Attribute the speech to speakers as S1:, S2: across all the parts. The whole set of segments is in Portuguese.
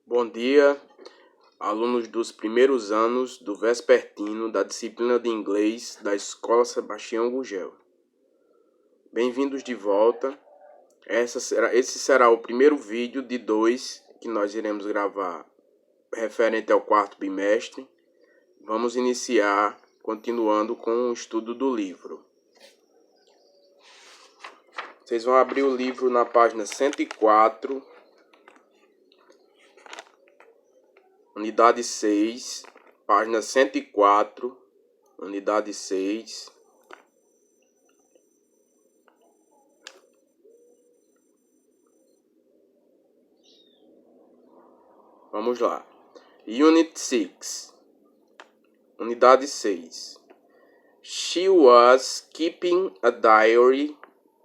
S1: Bom dia, alunos dos primeiros anos do Vespertino da disciplina de inglês da Escola Sebastião Gugel. Bem-vindos de volta. Esse será o primeiro vídeo de 2 que nós iremos gravar referente ao quarto bimestre. Vamos iniciar continuando com o estudo do livro. Vocês vão abrir o livro na página 104, unidade 6, página 104, unidade 6. Vamos lá. Unit 6, unidade 6. She was keeping a diary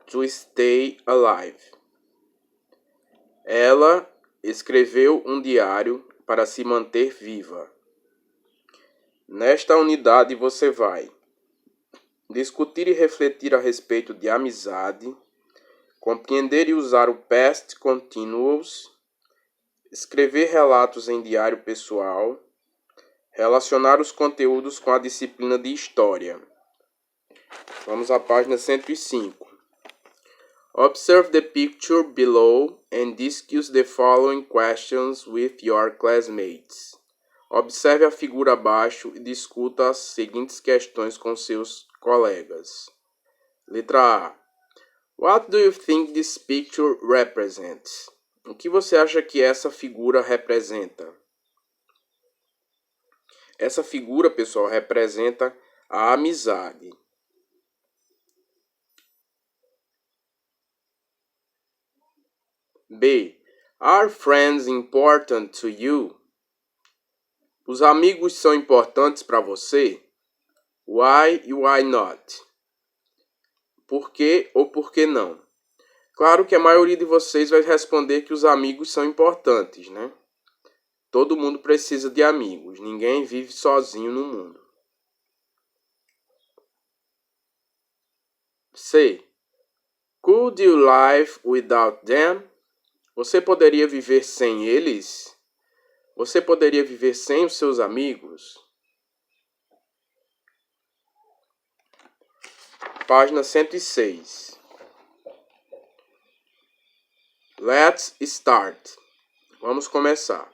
S1: to stay alive. Ela escreveu um diário para se manter viva. Nesta unidade você vai discutir e refletir a respeito de amizade, compreender e usar o past continuous, escrever relatos em diário pessoal, relacionar os conteúdos com a disciplina de História. Vamos à página 105. Observe the picture below and discuss the following questions with your classmates. Observe a figura abaixo e discuta as seguintes questões com seus colegas. Letra A. What do you think this picture represents? O que você acha que essa figura representa? Essa figura, pessoal, representa a amizade. B. Are friends important to you? Os amigos são importantes para você? Why e why not? Por que ou por que não? Claro que a maioria de vocês vai responder que os amigos são importantes, né? Todo mundo precisa de amigos. Ninguém vive sozinho no mundo. C. Could you live without them? Você poderia viver sem eles? Você poderia viver sem os seus amigos? Página 106. Let's start. Vamos começar.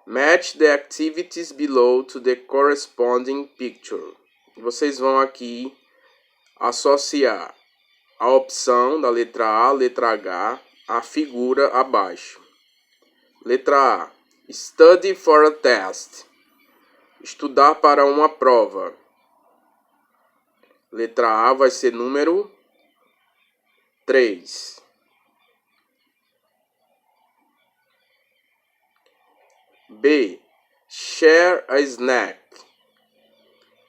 S1: Match the activities below to the corresponding picture. Vocês vão aqui associar a opção da letra A, letra H, à figura abaixo. Letra A. Study for a test. Estudar para uma prova. Letra A vai ser número 3. B. Share a snack.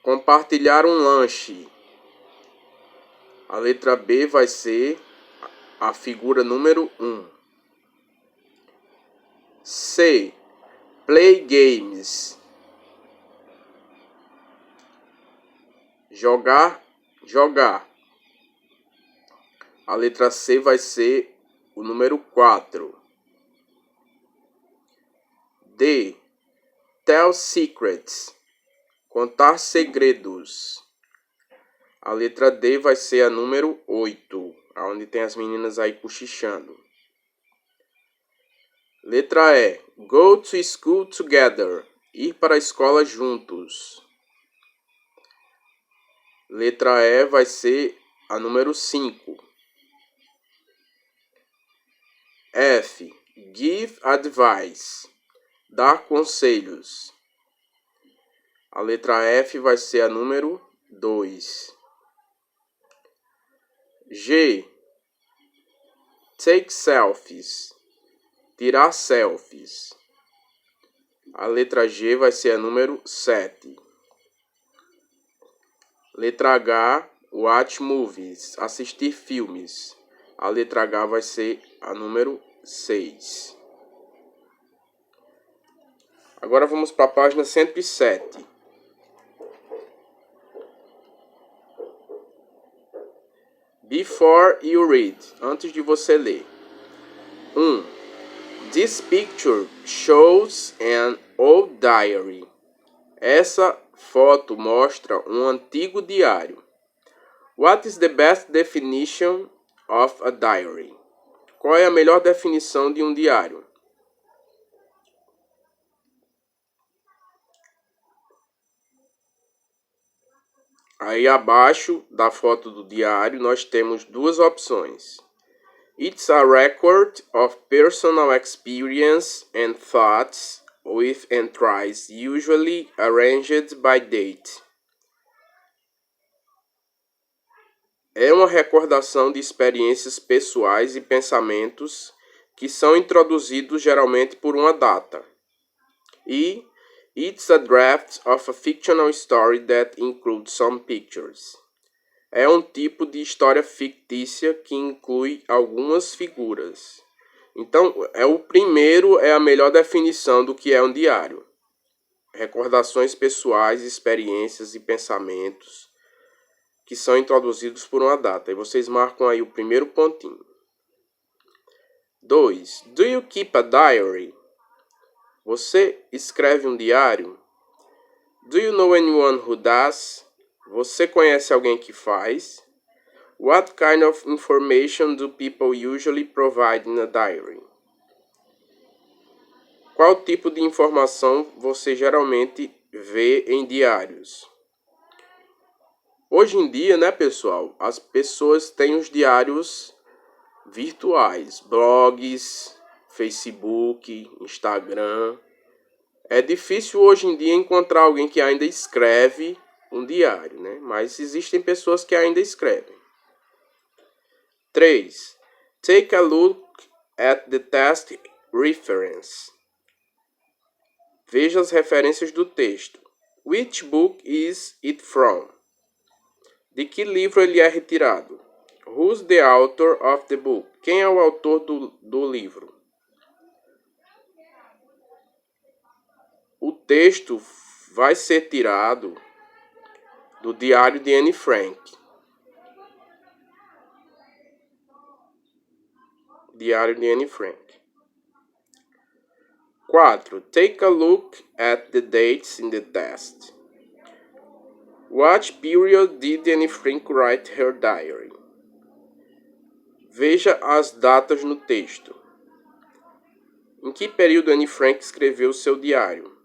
S1: Compartilhar um lanche. A letra B vai ser a figura número 1. C. Play games. Jogar. A letra C vai ser o número 4. D. Tell secrets. Contar segredos. A letra D vai ser a número 8, onde tem as meninas aí cochichando. Letra E. Go to school together. Ir para a escola juntos. Letra E vai ser a número 5. F. Give advice. Dar conselhos. A letra F vai ser a número 2. G. Take selfies. Tirar selfies. A letra G vai ser a número 7. Letra H. Watch movies. Assistir filmes. A letra H vai ser a número 6. Agora vamos para a página 107. Before you read. Antes de você ler. 1. This picture shows an old diary. Essa foto mostra um antigo diário. What is the best definition of a diary? Qual é a melhor definição de um diário? Aí abaixo da foto do diário nós temos duas opções. It's a record of personal experience and thoughts with entries usually arranged by date. É uma recordação de experiências pessoais e pensamentos que são introduzidos geralmente por uma data. E it's a draft of a fictional story that includes some pictures. É um tipo de história fictícia que inclui algumas figuras. Então, o primeiro é a melhor definição do que é um diário. Recordações pessoais, experiências e pensamentos que são introduzidos por uma data. E vocês marcam aí o primeiro pontinho. 2. Do you keep a diary? Você escreve um diário? Do you know anyone who does? Você conhece alguém que faz? What kind of information do people usually provide in a diary? Qual tipo de informação você geralmente vê em diários? Hoje em dia, né, pessoal, as pessoas têm os diários virtuais, blogs, Facebook, Instagram. É difícil hoje em dia encontrar alguém que ainda escreve um diário, né? Mas existem pessoas que ainda escrevem. 3. Take a look at the text reference. Veja as referências do texto. Which book is it from? De que livro ele é retirado? Who's the author of the book? Quem é o autor do livro? O texto vai ser tirado do diário de Anne Frank. Diário de Anne Frank. 4. Take a look at the dates in the text. What period did Anne Frank write her diary? Veja as datas no texto. Em que período Anne Frank escreveu seu diário?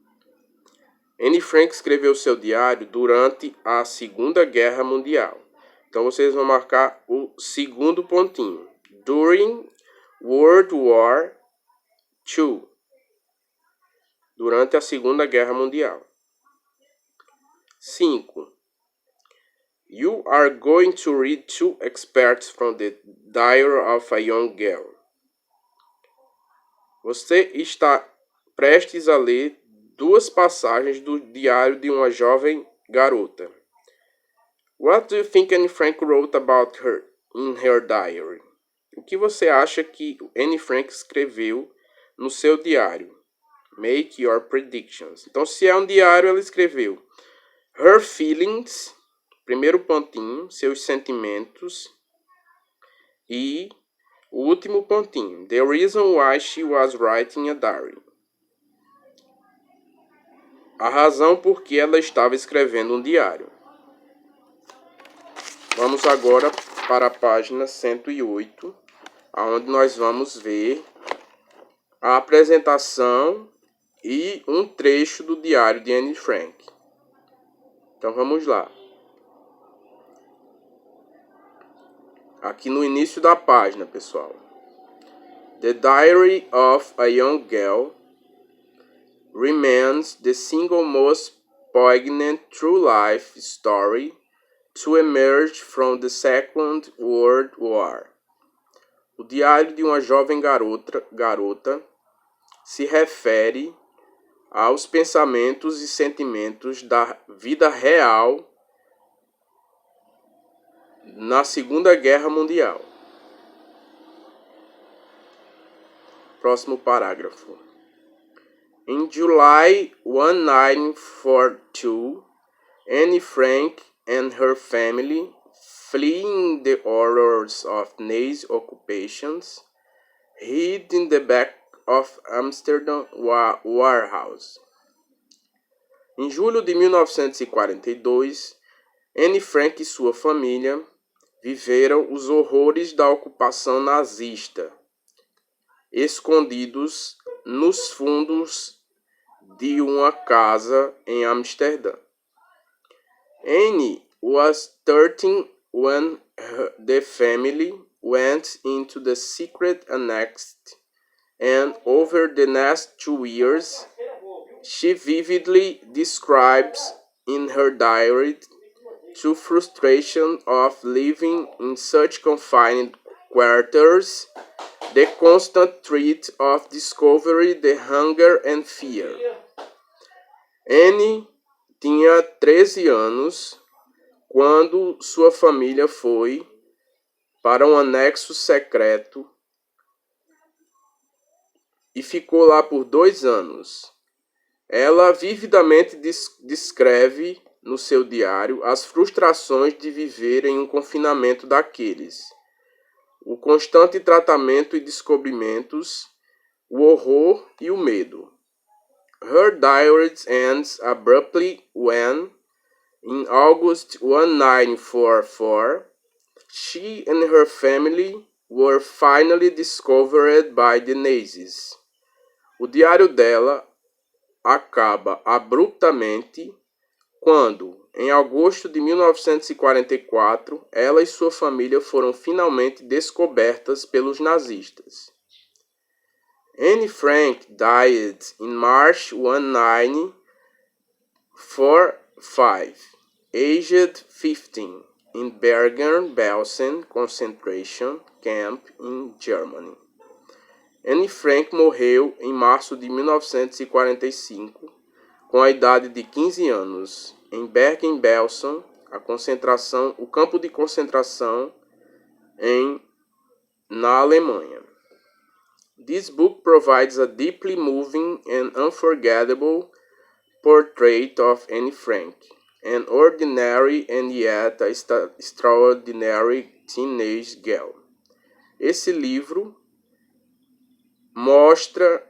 S1: Anne Frank escreveu seu diário durante a Segunda Guerra Mundial. Então vocês vão marcar o segundo pontinho. During World War II. Durante a Segunda Guerra Mundial. 5. You are going to read two excerpts from the Diary of a Young Girl. Você está prestes a ler duas passagens do diário de uma jovem garota. What do you think Anne Frank wrote about her in her diary? O que você acha que Anne Frank escreveu no seu diário? Make your predictions. Então, se é um diário, ela escreveu her feelings, primeiro pontinho, seus sentimentos, e o último pontinho, the reason why she was writing a diary. A razão por que ela estava escrevendo um diário. Vamos agora para a página 108, onde nós vamos ver a apresentação e um trecho do diário de Anne Frank. Então vamos lá. Aqui no início da página, pessoal. The Diary of a Young Girl remains the single most poignant true life story to emerge from the Second World War. O diário de uma jovem garota se refere aos pensamentos e sentimentos da vida real na Segunda Guerra Mundial. Próximo parágrafo. In July 1942, Anne Frank and her family, fleeing the horrors of Nazi occupations, hid in the back of Amsterdam Warehouse. Em julho de 1942, Anne Frank e sua família viveram os horrores da ocupação nazista, escondidos nos fundos de uma casa em Amsterdã. Anne was 13 when the family went into the secret annex, and over the next 2 years, she vividly describes in her diary the frustration of living in such confined quarters, the constant threat of discovery, the hunger and fear. Anne tinha 13 anos quando sua família foi para um anexo secreto e ficou lá por 2 anos. Ela vividamente descreve no seu diário as frustrações de viver em um confinamento daqueles, o constante tratamento e descobrimentos, o horror e o medo. Her diary ends abruptly when, in August 1944, she and her family were finally discovered by the Nazis. O diário dela acaba abruptamente quando, em agosto de 1944, ela e sua família foram finalmente descobertas pelos nazistas. Anne Frank died in March 1945, aged 15, in Bergen-Belsen concentration camp in Germany. Anne Frank morreu em março de 1945, com a idade de 15 anos, em Bergen-Belsen, o campo de concentração na Alemanha. This book provides a deeply moving and unforgettable portrait of Anne Frank, an ordinary and yet extraordinary teenage girl. Esse livro mostra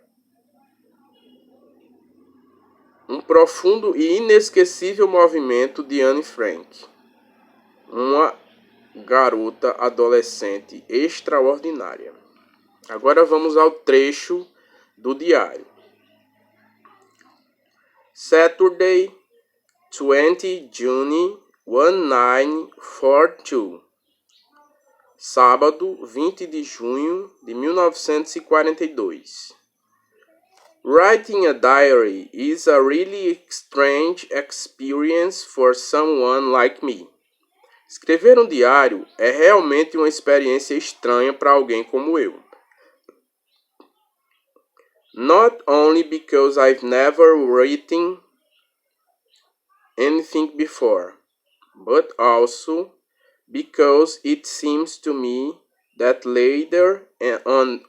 S1: um profundo e inesquecível movimento de Anne Frank, uma garota adolescente extraordinária. Agora vamos ao trecho do diário. Saturday, 20 June 1942. Sábado, 20 de junho de 1942. Writing a diary is a really strange experience for someone like me. Escrever um diário é realmente uma experiência estranha para alguém como eu. Not only because I've never written anything before, but also because it seems to me that later on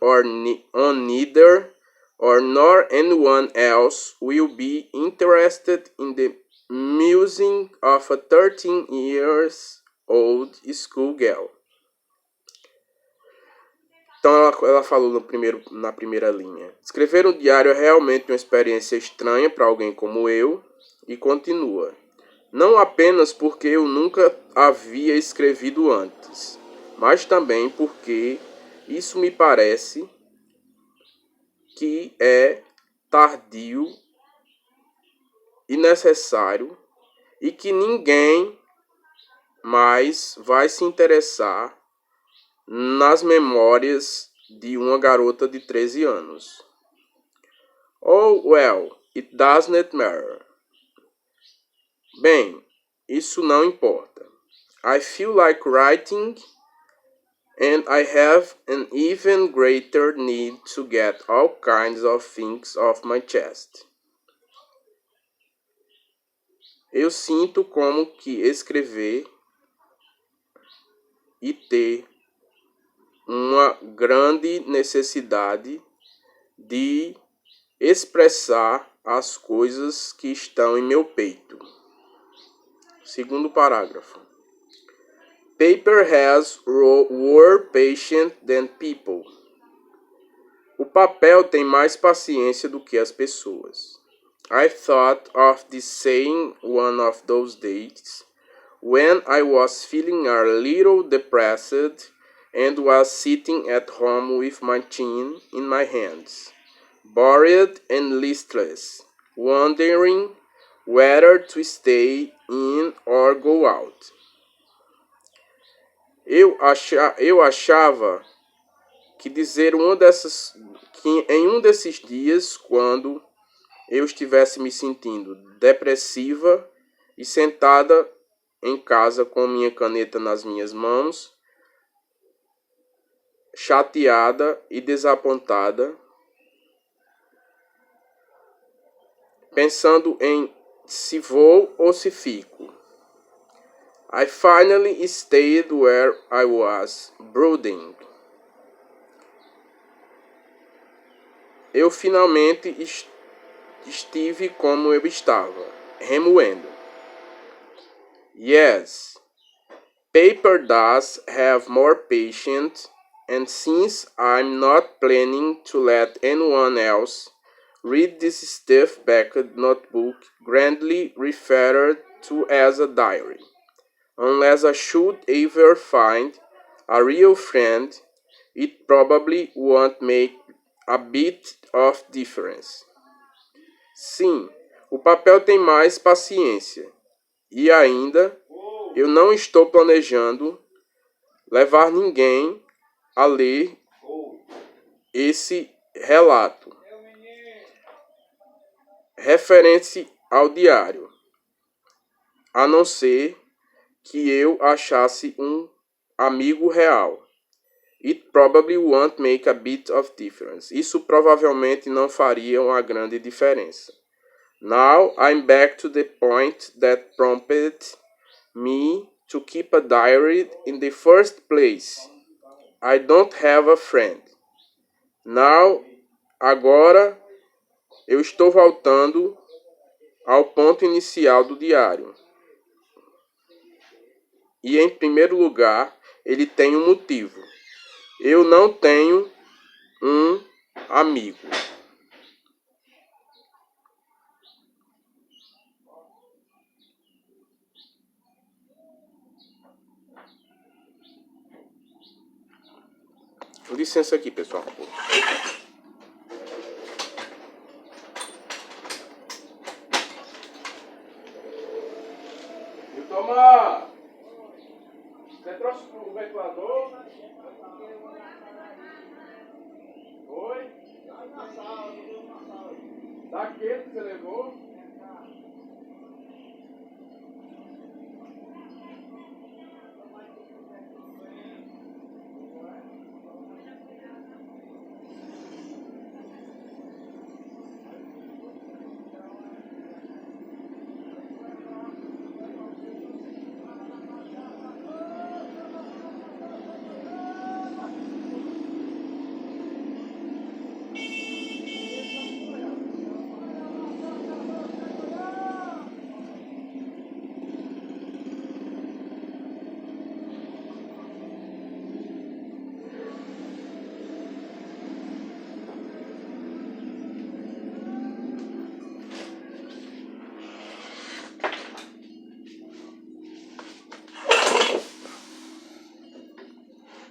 S1: neither or nor anyone else will be interested in the musing of a 13-year-old schoolgirl. Então ela falou na primeira linha. Escrever um diário é realmente uma experiência estranha para alguém como eu, e continua. Não apenas porque eu nunca havia escrevido antes, mas também porque isso me parece que é tardio e necessário e que ninguém mais vai se interessar nas memórias de uma garota de 13 anos. Oh, well, it doesn't matter. Bem, isso não importa. I feel like writing, and I have an even greater need to get all kinds of things off my chest. Eu sinto como que escrever e ter uma grande necessidade de expressar as coisas que estão em meu peito. Segundo parágrafo. Paper has more patience than people. O papel tem mais paciência do que as pessoas. I thought of this saying one of those days when I was feeling a little depressed and was sitting at home with my chin in my hands, bored and listless, wondering whether to stay in or go out. Eu achava que em um desses dias, quando eu estivesse me sentindo depressiva e sentada em casa com minha caneta nas minhas mãos, chateada e desapontada, pensando em se vou ou se fico. I finally stayed where I was, brooding. Eu finalmente estive como eu estava, remoendo. Yes, paper does have more patience, and since I'm not planning to let anyone else read this stiff-backed notebook grandly referred to as a diary, unless I should ever find a real friend, it probably won't make a bit of difference. Sim, o papel tem mais paciência. E ainda, eu não estou planejando levar ninguém a ler esse relato referente ao diário, a não ser que eu achasse um amigo real. It probably won't make a bit of difference. Isso provavelmente não faria uma grande diferença. Now I'm back to the point that prompted me to keep a diary in the first place. I don't have a friend. Agora eu estou voltando ao ponto inicial do diário. E em primeiro lugar, ele tem um motivo. Eu não tenho um amigo. Licença aqui, pessoal. Toma! Você trouxe o ventilador? Oi? Daquele que você levou?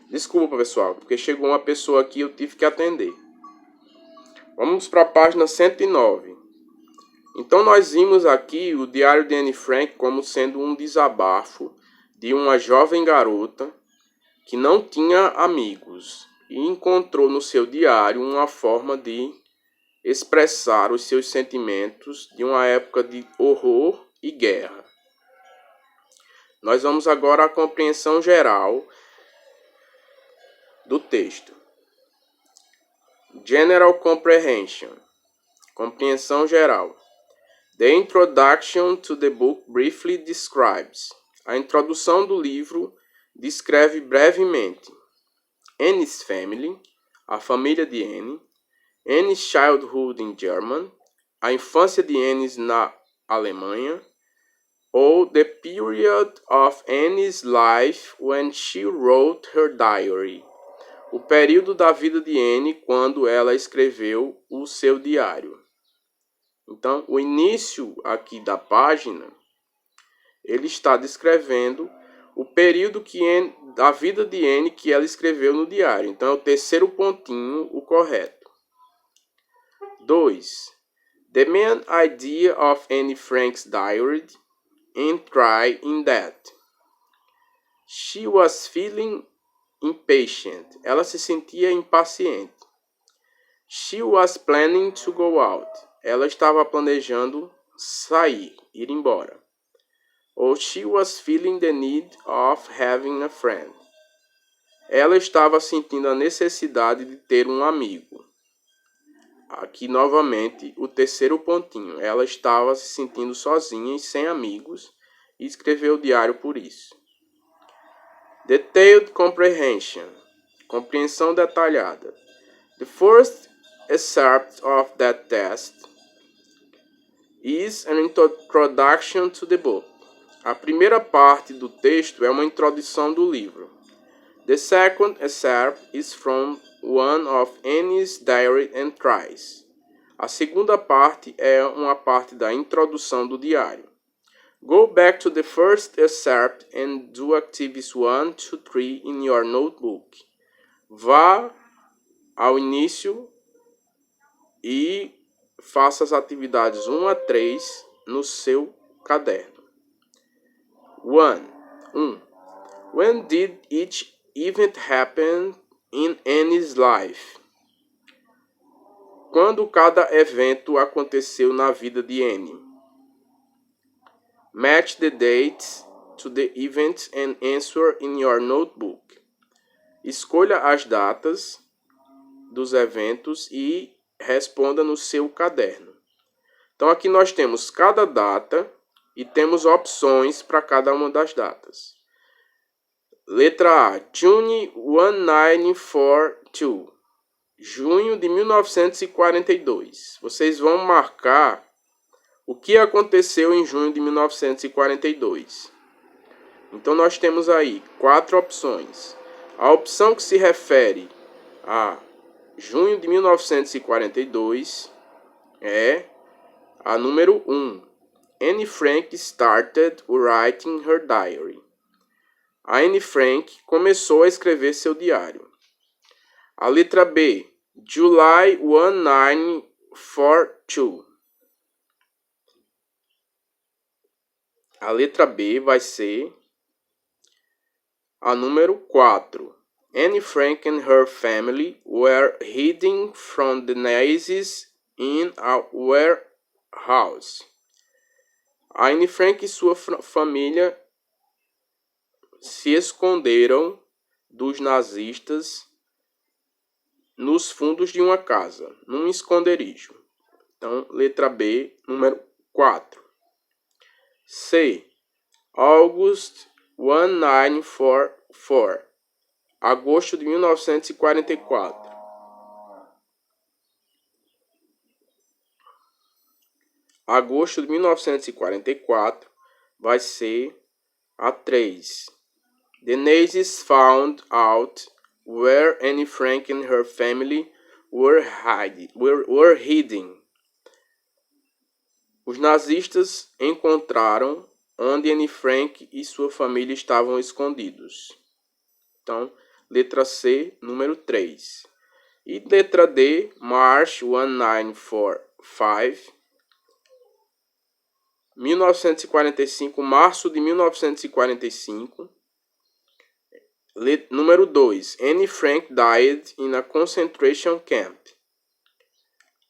S1: Desculpa, pessoal, porque chegou uma pessoa aqui e eu tive que atender. Vamos para a página 109. Então nós vimos aqui o diário de Anne Frank como sendo um desabafo de uma jovem garota que não tinha amigos e encontrou no seu diário uma forma de expressar os seus sentimentos de uma época de horror e guerra. Nós vamos agora à compreensão geral do texto. General Comprehension. Compreensão geral. The introduction to the book briefly describes. A introdução do livro descreve brevemente Anne's family, a família de Anne, Anne's childhood in German, a infância de Anne na Alemanha, ou the period of Anne's life when she wrote her diary, o período da vida de Anne quando ela escreveu o seu diário. Então, o início aqui da página, ele está descrevendo o período da vida de Anne que ela escreveu no diário. Então, é o terceiro pontinho, o correto. 2. The main idea of Anne Frank's diary entry in that she was feeling impatient. Ela se sentia impaciente. She was planning to go out. Ela estava planejando sair, ir embora. Ou she was feeling the need of having a friend. Ela estava sentindo a necessidade de ter um amigo. Aqui novamente o terceiro pontinho. Ela estava se sentindo sozinha e sem amigos e escreveu o diário por isso. Detailed comprehension. Compreensão detalhada. The first excerpt of that text is an introduction to the book. A primeira parte do texto é uma introdução do livro. The second excerpt is from one of Anne's diary entries. A segunda parte é uma parte da introdução do diário. Go back to the first excerpt and do activities 1 to 3 in your notebook. Vá ao início e faça as atividades 1 a 3 no seu caderno. 1. When did each event happen in Anne's life? Quando cada evento aconteceu na vida de Anne. Match the dates to the events and answer in your notebook. Escolha as datas dos eventos e responda no seu caderno. Então aqui nós temos cada data e temos opções para cada uma das datas. Letra A, June 1942. Junho de 1942. Vocês vão marcar o que aconteceu em junho de 1942. Então nós temos aí 4 opções. A opção que se refere a junho de 1942 é a número 1. Anne Frank started writing her diary. A Anne Frank começou a escrever seu diário. A letra B, July 1942. A letra B vai ser a número 4. Anne Frank and her family were hiding from the Nazis in a warehouse. A Anne Frank e sua família se esconderam dos nazistas nos fundos de uma casa, num esconderijo. Então, letra B, número 4. C. August 1944. Agosto de 1944. Agosto de 1944 vai ser a 3. The Nazis found out where Anne Frank and her family were hiding. Os nazistas encontraram onde Anne Frank e sua família estavam escondidos. Então, letra C, número 3. E letra D, March 1945. 1945, março de 1945. Número 2. Anne Frank died in a concentration camp.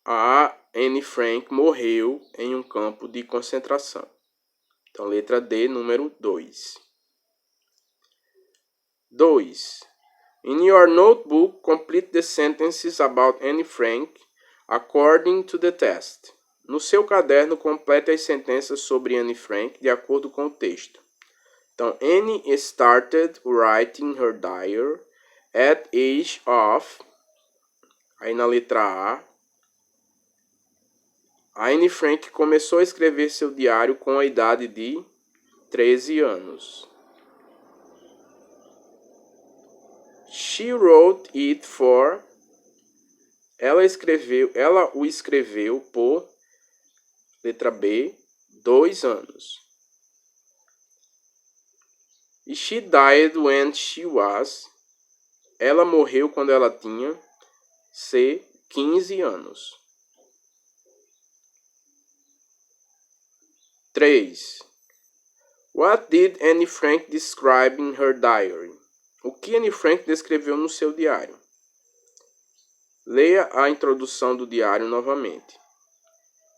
S1: A Anne Frank morreu em um campo de concentração. Então, letra D, número 2. 2. In your notebook, complete the sentences about Anne Frank according to the test. No seu caderno, complete as sentenças sobre Anne Frank de acordo com o texto. Então, Anne started writing her diary at age of... Aí na letra A, Anne Frank começou a escrever seu diário com a idade de 13 anos. She wrote it for. Ela o escreveu por, letra B, 2 anos. She died when she was. Ela morreu quando ela tinha, C, 15 anos. 3. What did Anne Frank describe in her diary? O que Anne Frank descreveu no seu diário? Leia a introdução do diário novamente.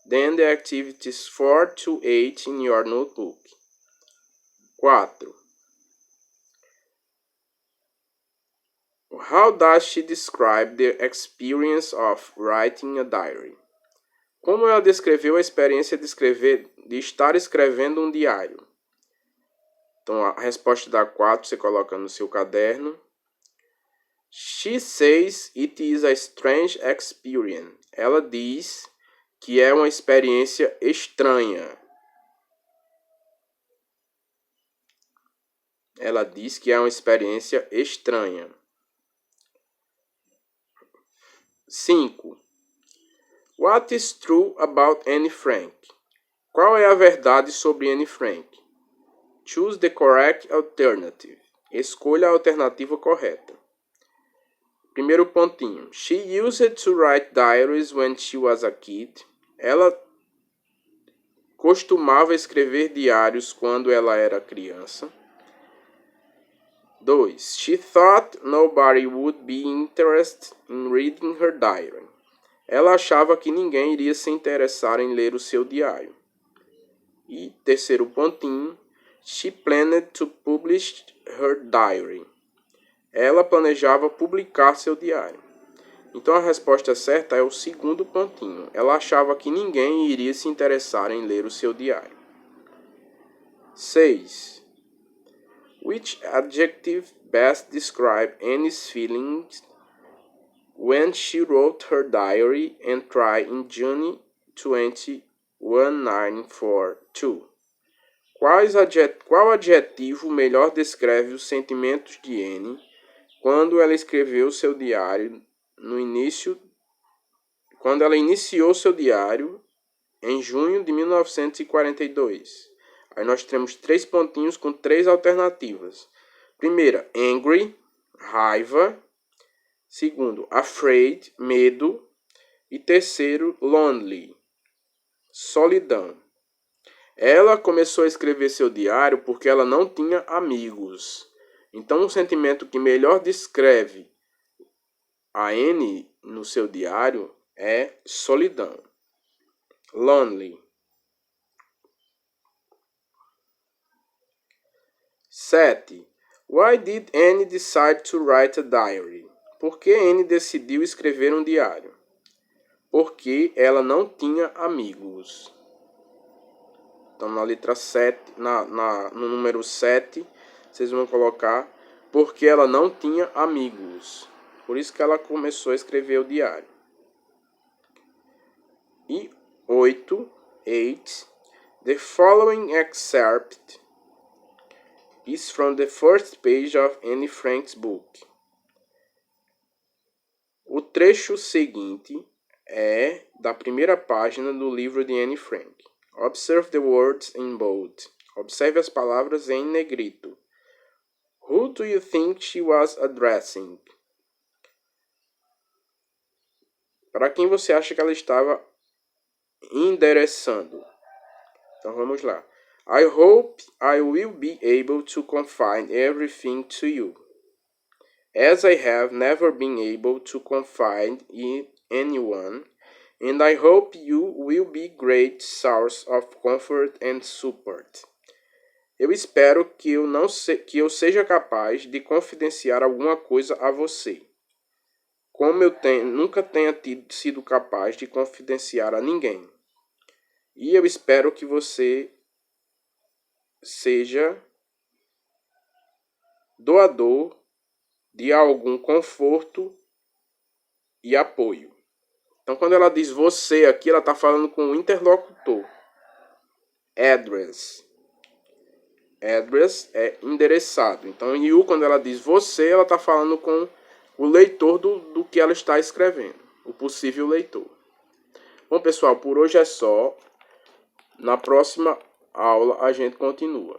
S1: Then the activities 4 to 8 in your notebook. 4. How does she describe the experience of writing a diary? Como ela descreveu a experiência de estar escrevendo um diário? Então, a resposta da 4 você coloca no seu caderno. She says it is a strange experience. Ela diz que é uma experiência estranha. Ela diz que é uma experiência estranha. 5. What is true about Anne Frank? Qual é a verdade sobre Anne Frank? Choose the correct alternative. Escolha a alternativa correta. Primeiro pontinho. She used to write diaries when she was a kid. Ela costumava escrever diários quando ela era criança. 2. She thought nobody would be interested in reading her diary. Ela achava que ninguém iria se interessar em ler o seu diário. E terceiro pontinho. She planned to publish her diary. Ela planejava publicar seu diário. Então a resposta certa é o segundo pontinho. Ela achava que ninguém iria se interessar em ler o seu diário. 6. Which adjective best describe Anne's feelings when she wrote her diary entry in June 1942? Qual adjetivo melhor descreve os sentimentos de Anne quando ela escreveu seu diário quando ela iniciou seu diário em junho de 1942. Aí nós temos 3 pontinhos com 3 alternativas. Primeira, angry, raiva. Segundo, afraid, medo. E terceiro, lonely, solidão. Ela começou a escrever seu diário porque ela não tinha amigos. Então, o sentimento que melhor descreve a Anne no seu diário é solidão. Lonely. 7. Why did Anne decide to write a diary? Por que Anne decidiu escrever um diário? Porque ela não tinha amigos. Então, na letra 7, no número 7, vocês vão colocar porque ela não tinha amigos. Por isso que ela começou a escrever o diário. E 8. The following excerpt is from the first page of Anne Frank's book. O trecho seguinte é da primeira página do livro de Anne Frank. Observe the words in bold. Observe as palavras em negrito. Who do you think she was addressing? Para quem você acha que ela estava endereçando? Então vamos lá. I hope I will be able to confide everything to you, as I have never been able to confide in anyone, and I hope you will be a great source of comfort and support. Eu espero que eu seja capaz de confidenciar alguma coisa a você, como eu nunca tenha sido capaz de confidenciar a ninguém. E eu espero que você seja doador de algum conforto e apoio. Então, quando ela diz você aqui, ela está falando com o interlocutor. Address. Address é endereçado. Então, you, quando ela diz você, ela está falando com o leitor do que ela está escrevendo. O possível leitor. Bom, pessoal, por hoje é só. Na próxima aula a gente continua.